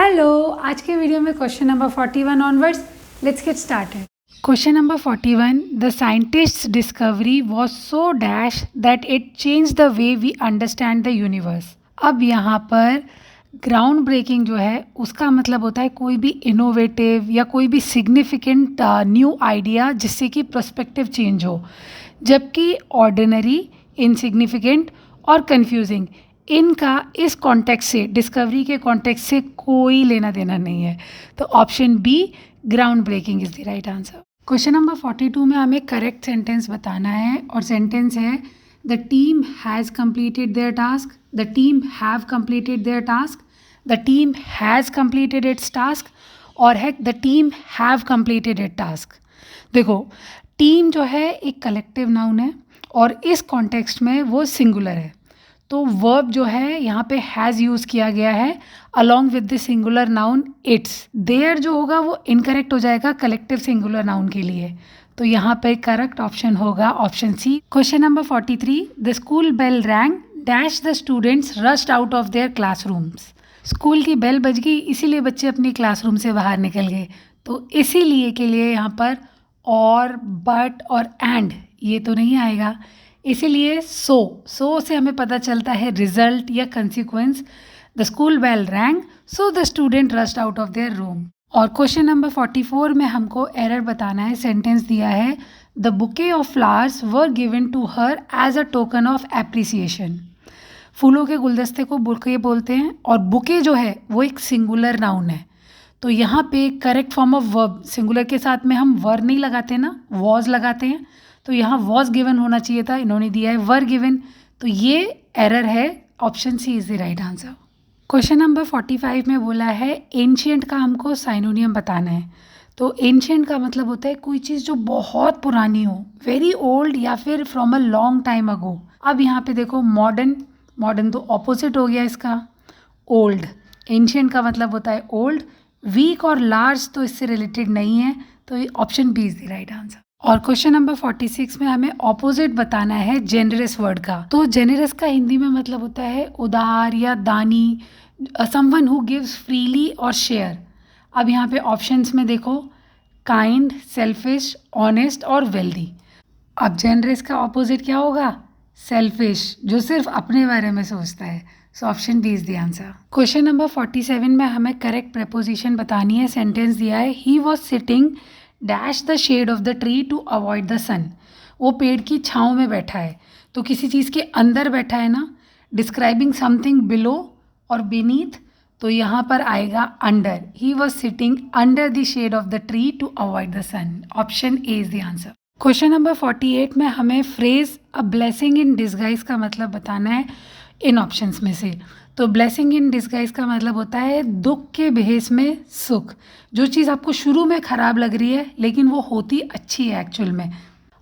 Hello, आज के video में question number 41 onwards, let's get started. Question number 41, the scientists discovery was so dash that it change the way we understand the universe. अब यहाँ पर ground breaking जो है उसका मतलब होता है कोई भी इनोवेटिव या कोई भी सिग्निफिकेंट न्यू आइडिया जिससे कि पर्सपेक्टिव चेंज हो, जबकि ऑर्डिनरी, इनसिग्निफिकेंट और कंफ्यूजिंग इनका इस कॉन्टेक्स्ट से, डिस्कवरी के कॉन्टेक्स्ट से कोई लेना देना नहीं है। तो option B ground breaking is the right answer. Question number 42 में हमें करेक्ट सेंटेंस बताना है और सेंटेंस है the team has completed there task, the team have completed there task, the team has completed it's task और है the team have completed it task. देखो, team जो है एक कलेक्टिव नाउन है और इस कॉन्टेक्स्ट में वो सिंगुलर है, तो वर्ब जो है यहाँ पे हैज़ यूज़ किया गया है along with the singular noun its. There जो होगा वो इनकरेक्ट हो जाएगा कलेक्टिव सिंगुलर नाउन के लिए, तो यहाँ पे करेक्ट ऑप्शन होगा option C. Question number 43, the school bell rang dash the students rushed out of their classrooms. School की बेल बज गई, इसीलिए बच्चे अपनी क्लासरूम से बाहर निकल गए। तो इसीलिए के लिए यहाँ पर और, बट और एंड ये तो नहीं आएगा, इसीलिए सो से हमें पता चलता है रिजल्ट या consequence. The school bell rang so the student rushed out of their room. और क्वेश्चन नंबर 44 में हमको एरर बताना है। सेंटेंस दिया है the bouquet of flowers were given to her as a token of appreciation. फूलों के गुलदस्ते को बुके बोलते हैं और बुके जो है वो एक सिंगुलर नाउन है, तो यहाँ पे correct form of verb, singular के साथ में हम वर नहीं लगाते ना, वॉज लगाते हैं, तो यहाँ वॉज गिवन होना चाहिए था, इन्होंने दिया है वर गिवन, तो ये एरर है। Option C is the right answer. Question number 45 में बोला है एंशिएंट का हमको साइनोनियम बताना है। तो एंशिएंट का मतलब होता है कोई चीज़ जो बहुत पुरानी हो, वेरी ओल्ड या फिर from a long time ago. अब यहाँ पे देखो मॉडर्न तो ऑपोजिट हो गया इसका, ओल्ड। एंशिएंट का मतलब होता है ओल्ड, वीक और लार्ज तो इससे रिलेटेड नहीं है, तो ये option B is the right answer. और क्वेश्चन नंबर 46 में हमें ऑपोजिट बताना है जेनरस वर्ड का। तो जेनरस का हिंदी में मतलब होता है उदार या दानी, समवन हु गिव्स फ्रीली और शेयर। अब यहाँ पे ऑप्शंस में देखो, काइंड, सेल्फिश, ऑनेस्ट और वेल्दी। अब जेनरस का ऑपोजिट क्या होगा? सेल्फिश, जो सिर्फ अपने बारे में सोचता है। So option B is the answer. Question number 47 में हमें करेक्ट प्रेपोजिशन बतानी है। सेंटेंस दिया है he was sitting dash the shade of the tree to avoid the sun. वो पेड़ की छाँव में बैठा है, तो किसी चीज़ के अंदर बैठा है ना। डिस्क्राइबिंग समथिंग बिलो और बीनीथ, तो यहाँ पर आएगा under. He was sitting under the shade of the tree to avoid the sun. Option A is the answer. Question number 48 में हमें phrase a blessing in disguise का मतलब बताना है इन ऑप्शंस में से। तो ब्लेसिंग इन डिस्गाइज का मतलब होता है दुख के भेस में सुख। जो चीज़ आपको शुरू में ख़राब लग रही है लेकिन वो होती अच्छी है एक्चुअल में।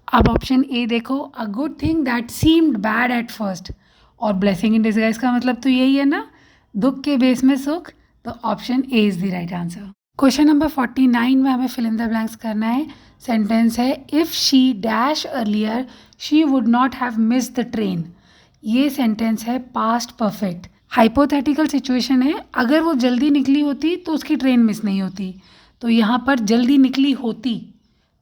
अब ऑप्शन ए देखो, a good thing that seemed bad at first. और ब्लेसिंग इन डिस्गाइज का मतलब तो यही है ना, दुख के भेस में सुख, तो option A is the right answer. Question number 49 में हमें फिल इन द ब्लैंक्स करना है। सेंटेंस है if she dash earlier she would not have miss the train. ये सेंटेंस है पास्ट परफेक्ट, हाइपोथेटिकल सिचुएशन है। अगर वो जल्दी निकली होती तो उसकी ट्रेन मिस नहीं होती, तो यहाँ पर जल्दी निकली होती,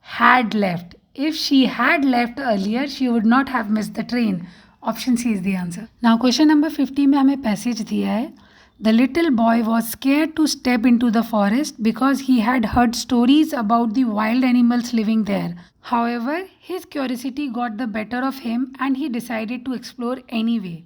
had left. If she had left earlier she would not have miss the train. Option C is the answer. Now question number 50 में हमें पैसेज दिया है the little boy was scared to step into the forest because he had heard stories about the wild animals living there. However, his curiosity got the better of him and he decided to explore anyway.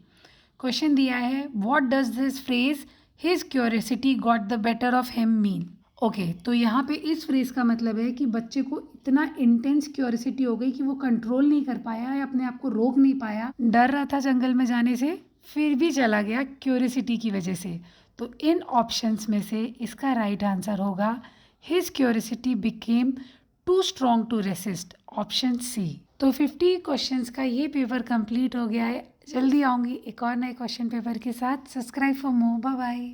Question दिया है what does this phrase his curiosity got the better of him mean? Okay, तो यहाँ पे इस phrase का मतलब है कि बच्चे को इतना इंटेंस क्यूरियोसिटी हो गई कि वो कंट्रोल नहीं कर पाया या अपने आप को रोक नहीं पाया, डर रहा था जंगल में जाने से, फिर भी चला गया क्यूरियोसिटी की वजह से। तो इन ऑप्शंस में से इसका राइट आंसर होगा his curiosity became too strong to resist. Option C. तो 50 क्वेश्चंस का ये पेपर कंप्लीट हो गया है। जल्दी आऊँगी एक और नए क्वेश्चन पेपर के साथ। Subscribe for more. Bye bye.